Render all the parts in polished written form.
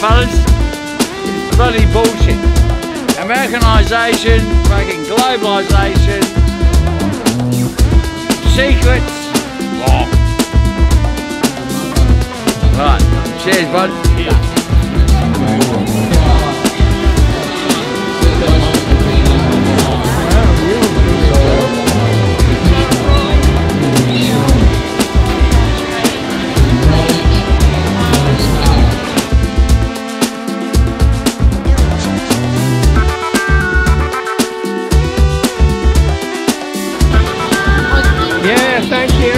fellas. It's bloody bullshit. Americanisation, fucking globalisation, secrets. Oh. Right, cheers, bud. Thank you.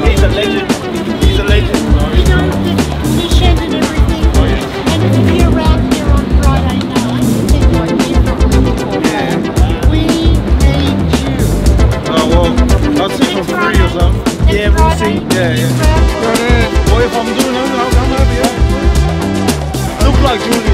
He's a legend. He's a legend. He knows the petition and everything. Oh, yeah. And if you're around here on Friday night, then you're here for we need you. Oh, well, I'll see for free or something. Yeah, we'll see. Yeah. What if I'm doing it? I'll come over here. Look like Julian.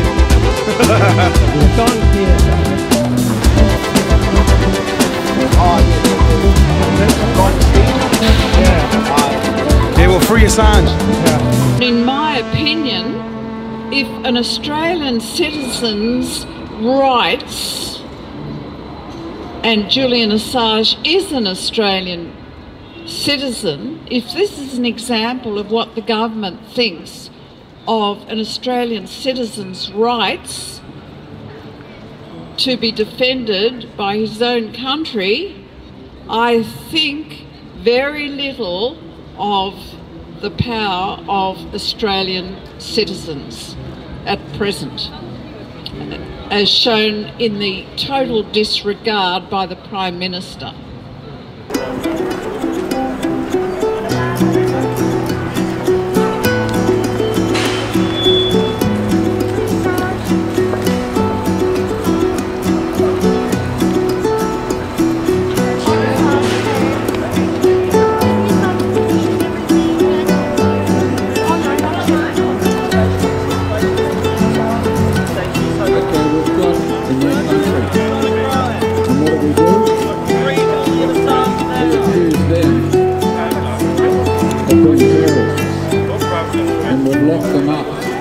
Yeah, we'll free Assange. In my opinion, if an Australian citizen's rights, and Julian Assange is an Australian citizen, if this is an example of what the government thinks of an Australian citizen's rights to be defended by his own country, I think very little of the power of Australian citizens at present, as shown in the total disregard by the Prime Minister.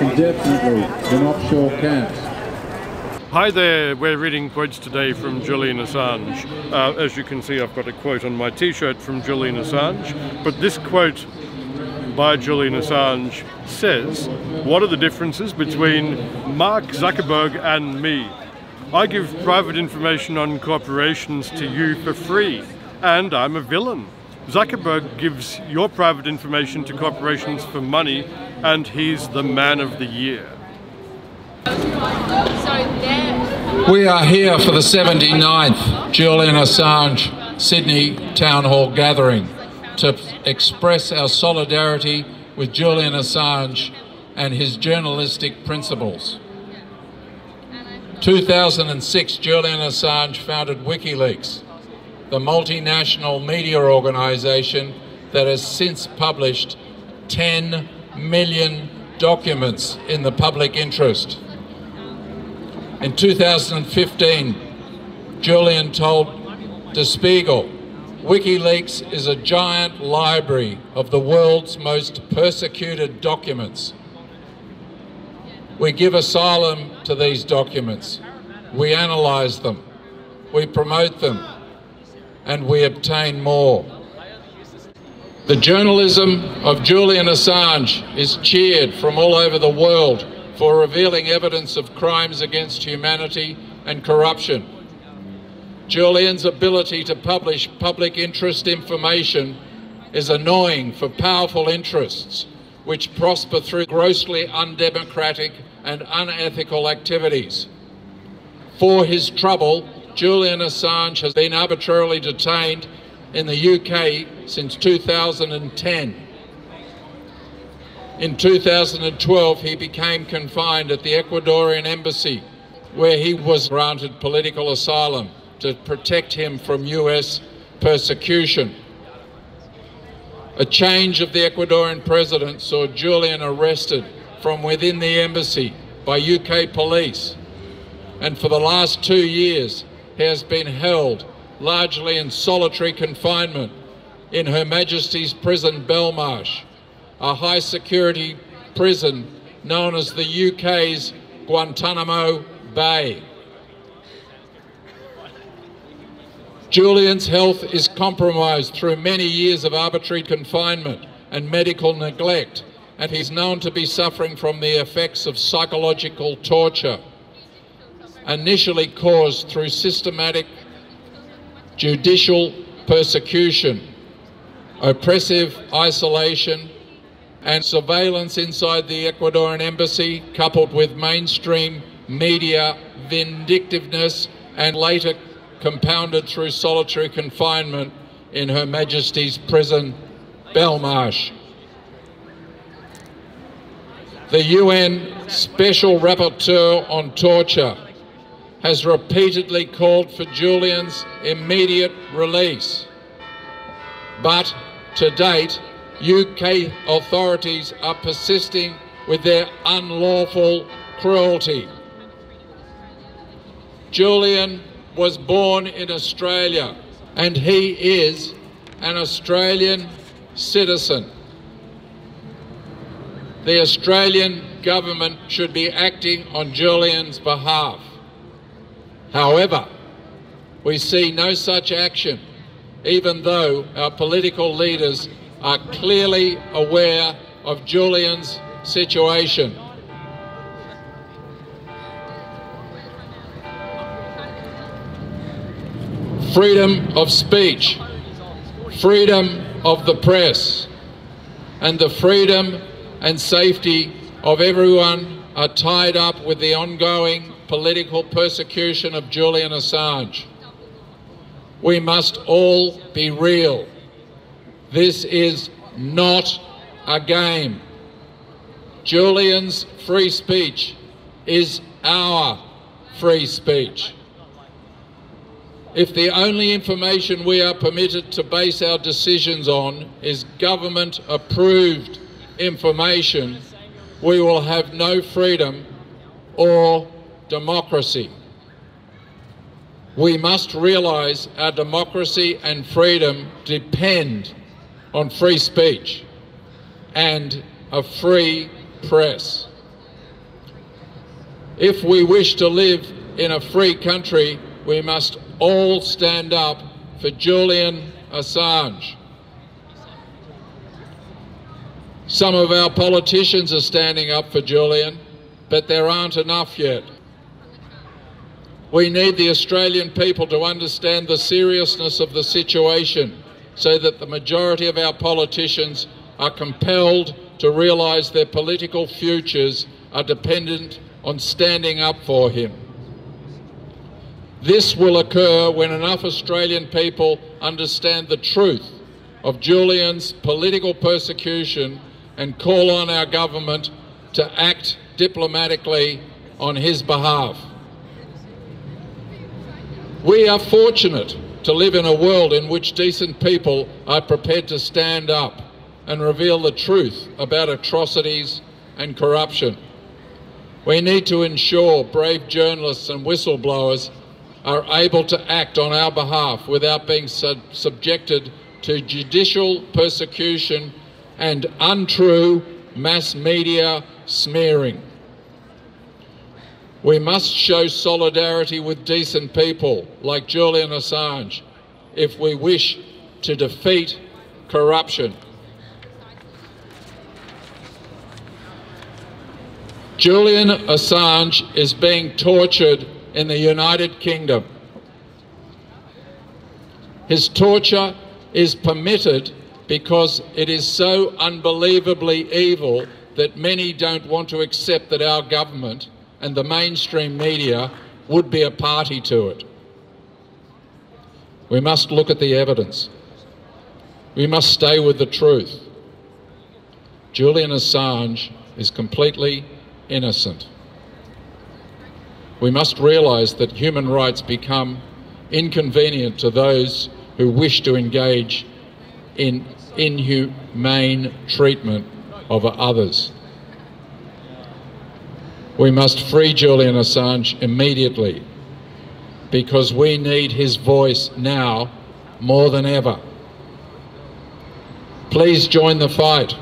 Indefinitely in offshore camps. Hi there, we're reading quotes today from Julian Assange. As you can see, I've got a quote on my t-shirt from Julian Assange, but this quote by Julian Assange says, what are the differences between Mark Zuckerberg and me? I give private information on corporations to you for free, and I'm a villain. Zuckerberg gives your private information to corporations for money, and he's the man of the year. We are here for the 79th Julian Assange Sydney Town Hall gathering to express our solidarity with Julian Assange and his journalistic principles. 2006, Julian Assange founded WikiLeaks, the multinational media organisation that has since published 10 million documents in the public interest. In 2015, Julian told Der Spiegel, WikiLeaks is a giant library of the world's most persecuted documents. We give asylum to these documents, we analyse them, we promote them, and we obtain more. The journalism of Julian Assange is cheered from all over the world for revealing evidence of crimes against humanity and corruption. Julian's ability to publish public interest information is annoying for powerful interests which prosper through grossly undemocratic and unethical activities. For his trouble, Julian Assange has been arbitrarily detained in the UK since 2010. In 2012, he became confined at the Ecuadorian embassy, where he was granted political asylum to protect him from US persecution. A change of the Ecuadorian president saw Julian arrested from within the embassy by UK police, and for the last 2 years, he has been held largely in solitary confinement in Her Majesty's Prison Belmarsh, a high security prison known as the UK's Guantanamo Bay. Julian's health is compromised through many years of arbitrary confinement and medical neglect, and he's known to be suffering from the effects of psychological torture, initially caused through systematic judicial persecution, oppressive isolation, and surveillance inside the Ecuadorian embassy, coupled with mainstream media vindictiveness, and later compounded through solitary confinement in Her Majesty's Prison Belmarsh. The UN Special Rapporteur on Torture has repeatedly called for Julian's immediate release, but to date, UK authorities are persisting with their unlawful cruelty. Julian was born in Australia, and he is an Australian citizen. The Australian government should be acting on Julian's behalf. However, we see no such action, even though our political leaders are clearly aware of Julian's situation. Freedom of speech, freedom of the press, and the freedom and safety of everyone are tied up with the ongoing political persecution of Julian Assange. We must all be real. This is not a game. Julian's free speech is our free speech. If the only information we are permitted to base our decisions on is government-approved information, we will have no freedom or democracy. We must realise our democracy and freedom depend on free speech and a free press. If we wish to live in a free country, we must all stand up for Julian Assange. Some of our politicians are standing up for Julian, but there aren't enough yet. We need the Australian people to understand the seriousness of the situation so that the majority of our politicians are compelled to realise their political futures are dependent on standing up for him. This will occur when enough Australian people understand the truth of Julian's political persecution and call on our government to act diplomatically on his behalf. We are fortunate to live in a world in which decent people are prepared to stand up and reveal the truth about atrocities and corruption. We need to ensure brave journalists and whistleblowers are able to act on our behalf without being subjected to judicial persecution and untrue mass media smearing. We must show solidarity with decent people like Julian Assange if we wish to defeat corruption. Julian Assange is being tortured in the United Kingdom. His torture is permitted because it is so unbelievably evil that many don't want to accept that our government and the mainstream media would be a party to it. We must look at the evidence. We must stay with the truth. Julian Assange is completely innocent. We must realise that human rights become inconvenient to those who wish to engage in inhumane treatment of others. We must free Julian Assange immediately. because we need his voice now more than ever. Please join the fight.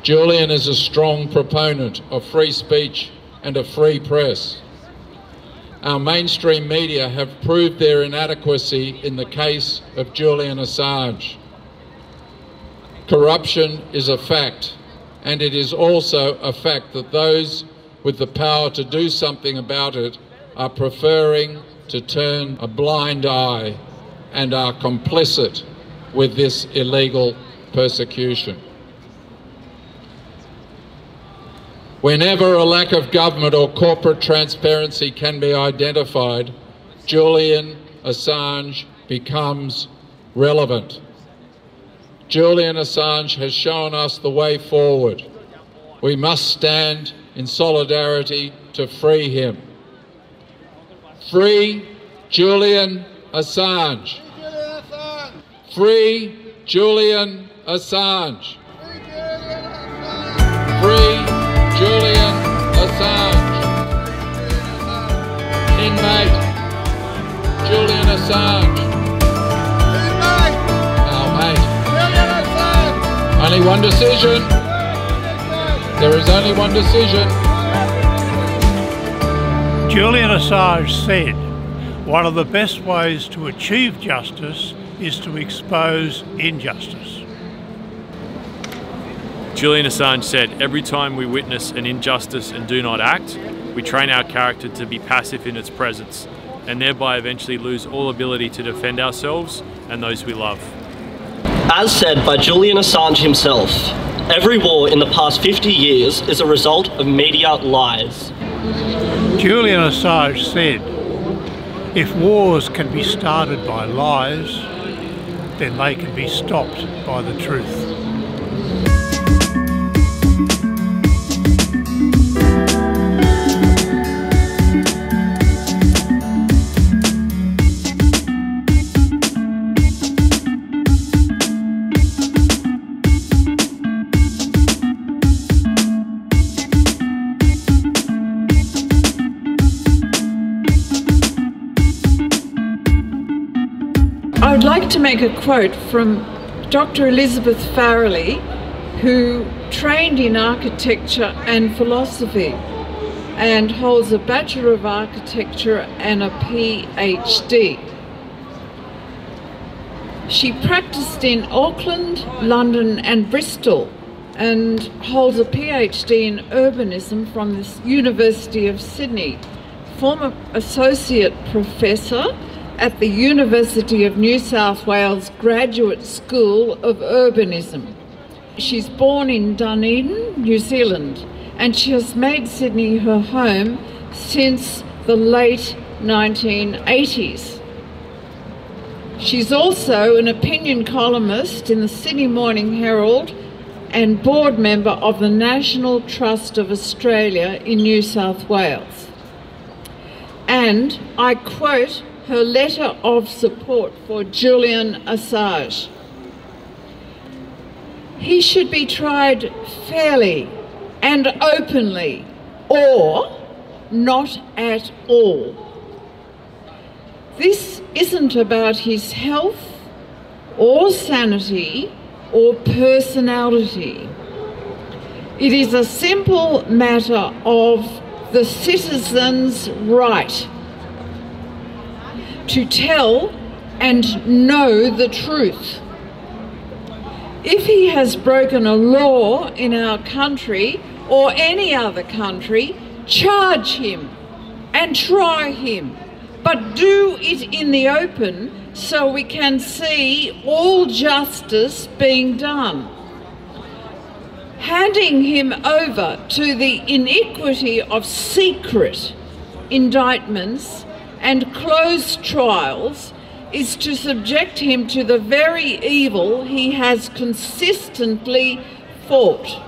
Julian is a strong proponent of free speech and a free press. Our mainstream media have proved their inadequacy in the case of Julian Assange. Corruption is a fact, and it is also a fact that those with the power to do something about it are preferring to turn a blind eye and are complicit with this illegal persecution. Whenever a lack of government or corporate transparency can be identified, Julian Assange becomes relevant. Julian Assange has shown us the way forward. We must stand in solidarity to free him. Free Julian Assange. Free Julian Assange. Free Julian Assange. Inmate Julian Assange. Our mate. Only one decision. There is only one decision. Julian Assange said, one of the best ways to achieve justice is to expose injustice. Julian Assange said, every time we witness an injustice and do not act, we train our character to be passive in its presence, and thereby eventually lose all ability to defend ourselves and those we love. As said by Julian Assange himself, every war in the past 50 years is a result of media lies. Julian Assange said, if wars can be started by lies, then they can be stopped by the truth. I would like to make a quote from Dr. Elizabeth Farrelly, who trained in architecture and philosophy and holds a Bachelor of Architecture and a PhD. She practiced in Auckland, London and Bristol and holds a PhD in urbanism from the University of Sydney, former Associate Professor at the University of New South Wales Graduate School of Urbanism. She's born in Dunedin, New Zealand, and she has made Sydney her home since the late 1980s. She's also an opinion columnist in the Sydney Morning Herald and board member of the National Trust of Australia in New South Wales. And I quote her letter of support for Julian Assange. He should be tried fairly and openly, or not at all. This isn't about his health or sanity or personality. It is a simple matter of the citizen's right to tell and know the truth. If he has broken a law in our country or any other country, charge him and try him, but do it in the open so we can see all justice being done. Handing him over to the iniquity of secret indictments and closed trials is to subject him to the very evil he has consistently fought.